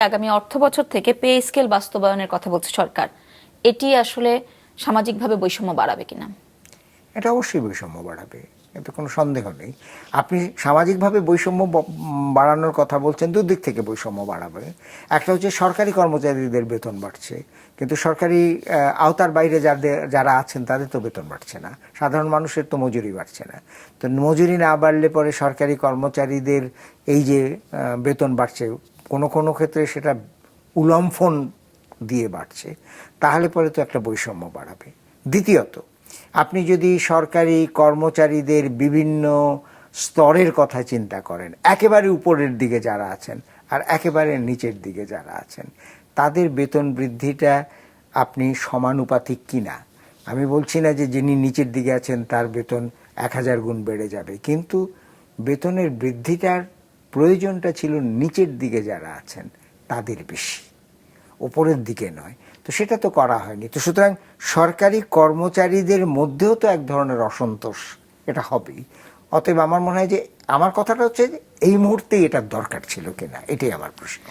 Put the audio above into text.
আগামী অর্থবছর থেকে pay scale বাস্তবায়নের কথা বলছে সরকার। এটি আসলে সামাজিকভাবে বৈষম্য বাড়াবে কিনা? এটা অবশ্যই বৈষম্য বাড়াবে, এতে কোনো সন্দেহ নেই। আপনি সামাজিকভাবে বৈষম্য বাড়ানোর কথা বলছেন, দুদিক থেকে বৈষম্য বাড়াবে। একটা হচ্ছে সরকারি কর্মচারীদের বেতন বাড়ছে, কিন্তু সরকারি আওতার বাইরে যারা আছেন তাদের তো বেতন বাড়ছে না, সাধারণ মানুষের তো মজুরি বাড়ছে না। তো মজুরি না বাড়লে পরে সরকারি কর্মচারীদের এই যে বেতন বাড়ছে, কোনো কোনো ক্ষেত্রে সেটা উলম্ফন দিয়ে বাড়ছে, তাহলে পরে তো একটা বৈষম্য বাড়াবে। দ্বিতীয়ত, আপনি যদি সরকারি কর্মচারীদের বিভিন্ন স্তরের কথা চিন্তা করেন, একেবারে উপরের দিকে যারা আছেন আর একেবারে নিচের দিকে যারা আছেন, তাদের বেতন বৃদ্ধিটা আপনি সমানুপাতিক কিনা। আমি বলছি না যে যিনি নিচের দিকে আছেন তার বেতন 1000 গুণ বেড়ে যাবে, কিন্তু বেতনের বৃদ্ধিটার প্রয়োজনটা ছিল নিচের দিকে যারা আছেন তাদের বেশি, ওপরের দিকে নয়। তো সেটা তো করা হয়নি। তো সুতরাং সরকারি কর্মচারীদের মধ্যেও তো এক ধরনের অসন্তোষ এটা হবেই। অতএব আমার মনে হয় যে আমার কথাটা হচ্ছে যে এই মুহূর্তে এটার দরকার ছিল কিনা, এটাই আমার প্রশ্ন।